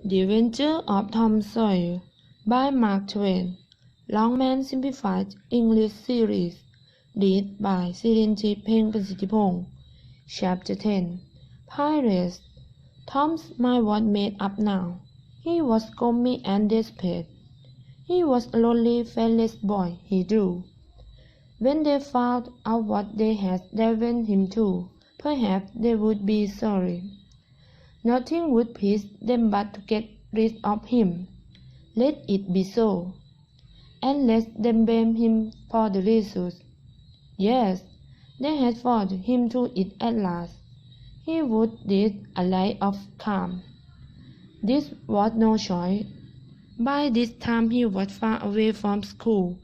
The Adventure of Tom Sawyer by Mark Twain. Longman Simplified English Series. Read by Sirinthip pengprasittipong. Chapter 10. Pirates. Tom's mind was made up now. He was gloomy and desperate. He was a lonely, faithless boy, he knew. When they found out what they had driven him to, perhaps they would be sorry. Nothing would please them but to get rid of him. Let it be so. And let them blame him for the result. Yes, they had forced him to it at last. He would lead a life of calm. This was no choice. By this time he was far away from school,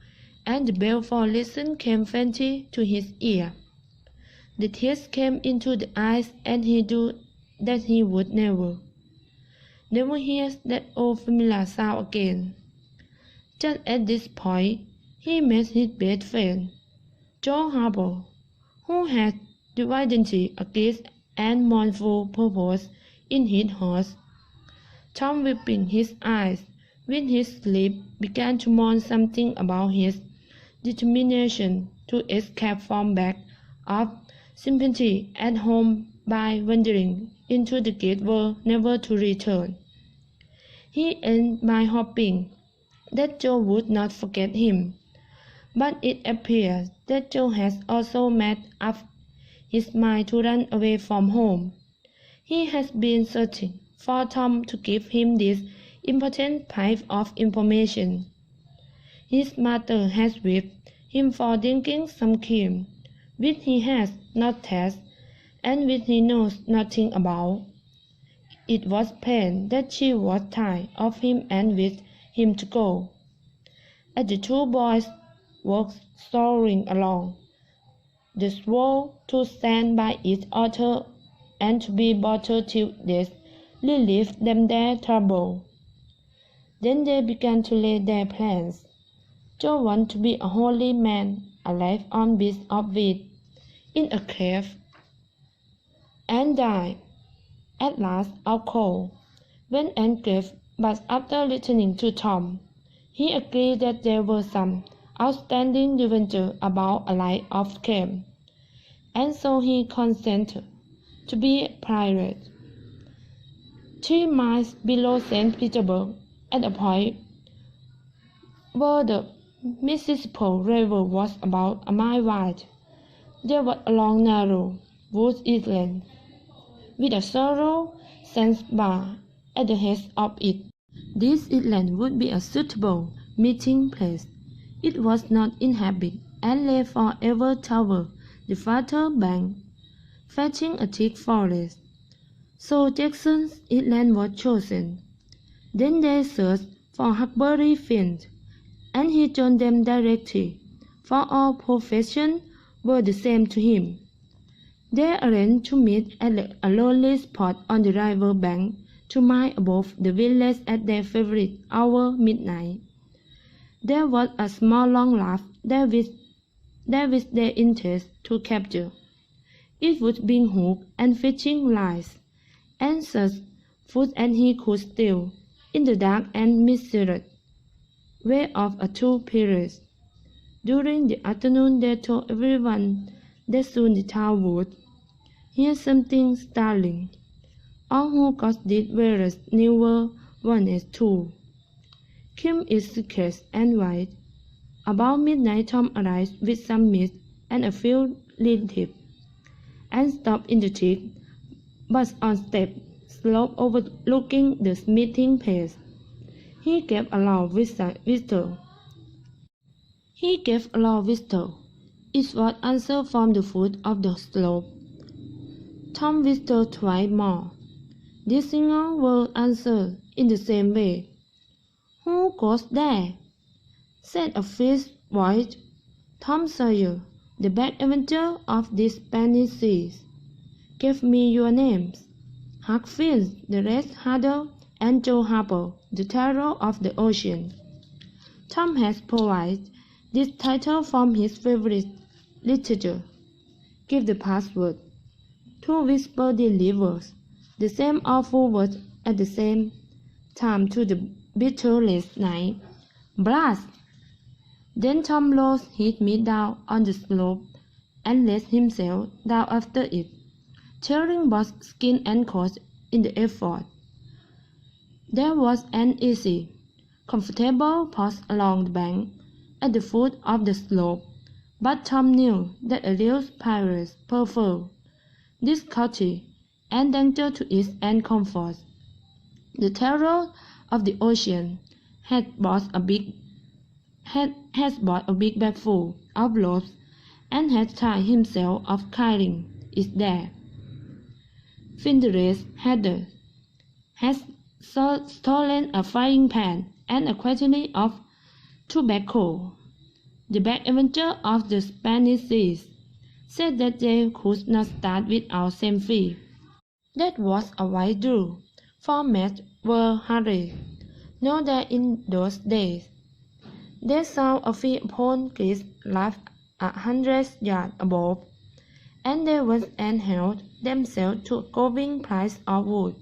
and the bell for lesson came faintly to his ear. The tears came into the eyes, and he knew that he would never hear that old familiar sound again. Just at this point, he met his best friend, Joe Harper, who had divinity, a great and mournful purpose in his heart. Tom, wiping his eyes with his sleeve, began to mourn something about his determination to escape from back of sympathy at home by wandering into the great world, never to return. He ended by hoping that Joe would not forget him, but it appears that Joe has also made up his mind to run away from home. He has been searching for Tom to give him this important piece of information. His mother has whipped him for drinking some cream, which he has not tasted and which he knows nothing about. It was plain that she was tired of him and wished him to go. As the two boys walked strolling along, they swore to stand by each other and to be brother till death relieved them their trouble. Then they began to lay their plans. Joe wanted to be a holy man, alive on beasts of wheat, in a cave, and died at last of cold when engraved. But after listening to Tom, he agreed that there were some outstanding adventure about a life of crime, and so he consented to be a pirate. 3 miles below St. Petersburg, at a point where the Mississippi River was about a mile wide, there was a long, narrow, wooded island, with a shallow sandbar at the head of it. This island would be a suitable meeting place. It was not inhabited and lay forever toward the farther bank, facing a thick forest. So Jackson's Island was chosen. Then they searched for Huckleberry Finn, and he joined them directly, for all professions were the same to him. They arranged to meet at a lonely spot on the river bank 2 miles above the village at their favorite hour, midnight. There was a small long raft that was their interest to capture. It would bring hook and fishing lines, and such food as he could steal, in the dark and mysterious way of a two pirates. During the afternoon they told everyone that soon the town would hear something startling. All who got it whereas newer wanted to keep its secret and white. About midnight Tom arrived with some meat and a few Sirinthip, and stopped in the thick but on step slope overlooking the meeting place. He gave a loud whistle. It was answered from the foot of the slope. Tom whistled twice more. This single word answered in the same way. "Who goes there?" said a fierce voice. "Tom Sawyer, the best adventurer of these Spanish seas. Give me your names." "Huck Finn, the Red Hunter, and Joe Harper, the Terror of the Ocean." Tom has provided this title from his favorite literature. "Give the password." To whisper the words, the same awful words at the same time to the bitterest night. Blast! Then Tom lowered his meat down on the slope and let himself down after it, tearing both skin and coat in the effort. There was an easy, comfortable pause along the bank at the foot of the slope, but Tom knew that a real pirate preferred difficulty and danger to ease and comfort. The terror of the ocean had bought a big bag full of ropes and had tied himself of carrying it there. Finderes had stolen a frying pan and a quantity of tobacco. The back avenger of the Spanish seas said that they could not start without some fee. That was a wise rule, for men were hurried. Know that in those days they saw a fee upon Greece life 100 yards above, and they went and held themselves to a going price of wood.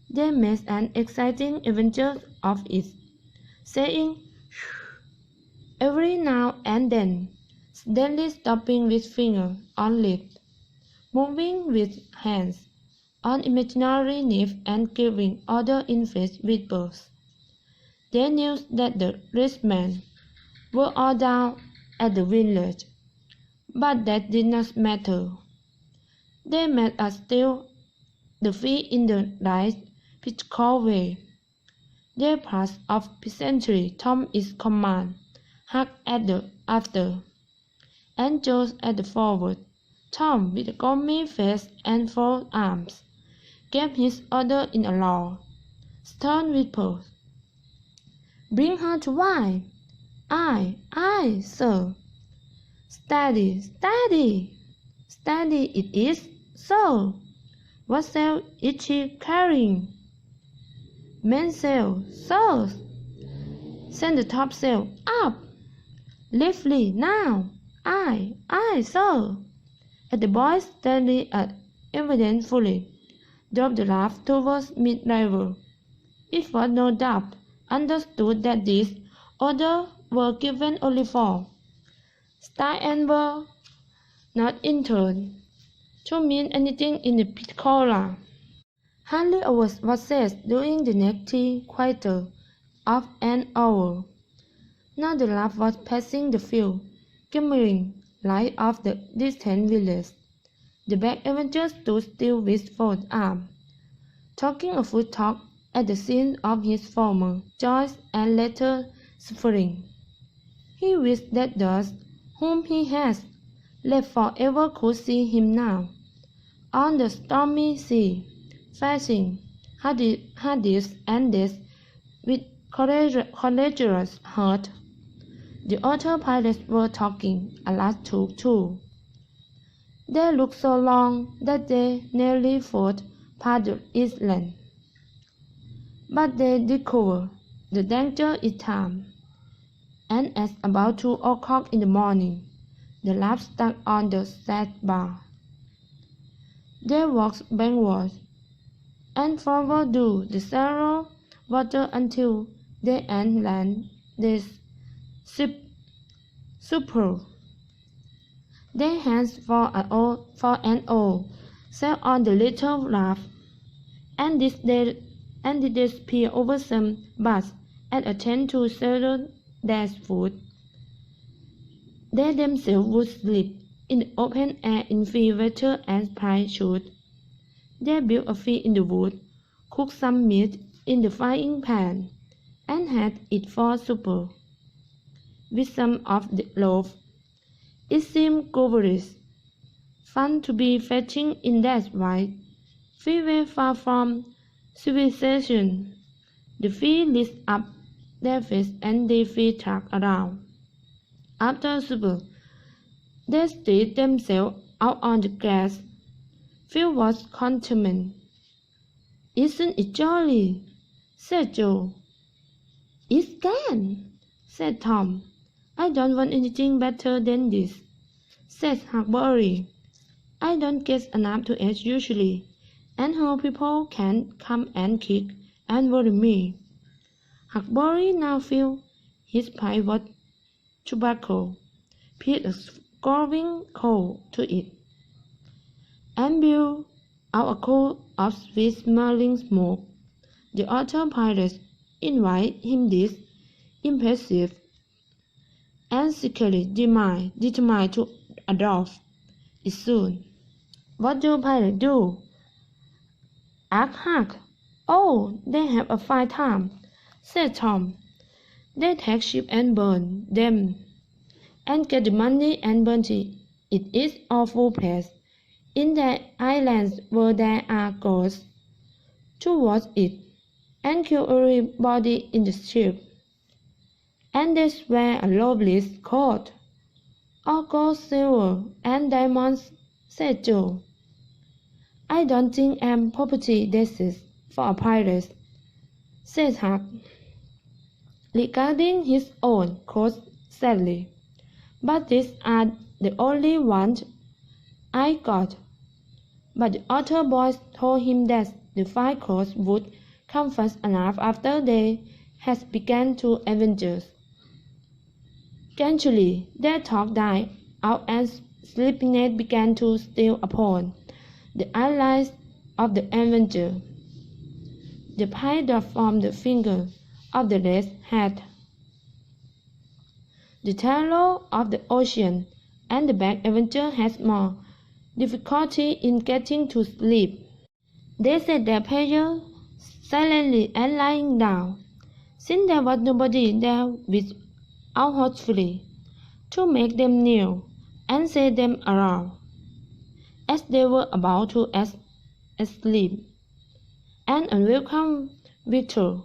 They made an exciting adventure of it, saying every now and then, steadily stopping with finger on lip, moving with hands on imaginary knife and giving order in face whispers. They knew that the rich men were all down at the village, but that did not matter. They made us steal the fee in the right pitchfork way. Their pass of peasantry Tom is command, hacked at the after, and George at the forward. Tom, with a gloomy face and folded arms, gave his order in a low, stern whisper. Bring her to wife. Aye, sir. Steady it is, sir. What sail is she carrying? Mainsail, sir. Send the topsail up. Lively now. Aye, sir. And the boys steadily and evidently drove the raft towards mid-river. It was no doubt understood that these orders were given only for style and were not intended to mean anything in the particular. Hardly a word was said during the next quarter of an hour. Now the raft was passing the few glimmering lights of the distant village. The back avenger stood still with folded arms, talking a foot talk at the scene of his former joys and later suffering. He wished that those whom he had left forever could see him now, on the stormy sea, facing Hades and death with courageous heart. The other pirates were talking a lot too. They looked so long that they nearly fought past the island. But they discovered the danger in time, and at about 2 o'clock in the morning, the raft stuck on the sandbar. They walked backward and forward through the shallow water until they landed the super. Their hands for an oar sailed on the little raft, and did they spear over some bars and attempt to settle their foot. They themselves would sleep in the open air in free weather and pride shoot. They built a fire in the wood, cooked some meat in the frying pan, and had it for supper, with some of the loaf. It seemed glorious fun to be fetching in that way. We were far from civilization. The feet lit up their face and their feet tracked around. After supper, they stretched themselves out on the grass, filled with contentment. Isn't it jolly? Said Joe. It can, said Tom. I don't want anything better than this, said Huckleberry. I don't get enough to eat usually, and how people can come and kick and Vladimir. Huckleberry now filled his pipe with tobacco, put a scalding coal to it, and blew out a cloud of sweet-smelling smoke. The other pirates invited him this impressive and secretly determined to adopt it soon. "What do pirates do?" asked Huck. "Oh, they have a fine time," said Tom. "They take ships and burn them, and get the money and burn it. It is an awful place. In the islands where there are ghosts to watch it, and kill everybody in the ship. And they swear a loveless coat. All gold, silver, and diamonds," said Joe. "I don't think I'm property disease for a pirate," said Huck, regarding his own clothes sadly. "But these are the only ones I got." But the other boys told him that the fine clothes would come fast enough after they had begun to adventures. Gradually, their talk died out and sleepiness began to steal upon the eyelids of the adventurer. The pie dropped from the finger of the left hand. The terror of the ocean and the back adventurer had more difficulty in getting to sleep. They said their prayers silently and lying down, since there was nobody there with outwardly to make them kneel and set them around, as they were about to asleep. An unwelcome victor.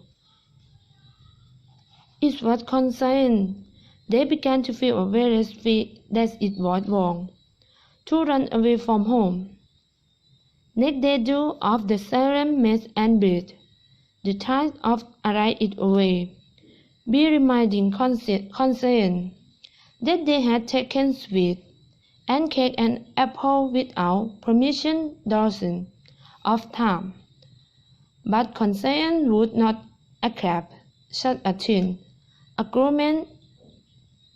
It was concerned. They began to feel a very fear that it was wrong to run away from home. Next they drew off the siren mess and breathed the tide of arrive it away, be reminding conscience that they had taken sweet and cake and apple without permission dozens of times. But conscience would not accept such a thing. Agreement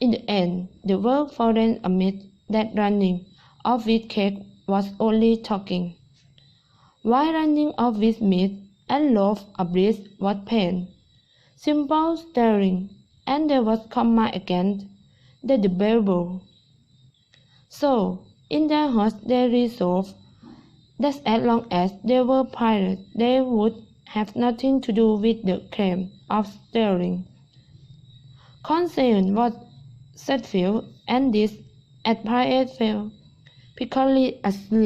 in the end, the world fallen amid that running off with cake was only talking, while running off with meat and loaf of bread was pain, simple staring, and there was command against the Bible. So, in their hearts they resolved that as long as they were pirates, they would have nothing to do with the crime of stealing. Conscience was set free, and this at pirate fell peacefully asleep.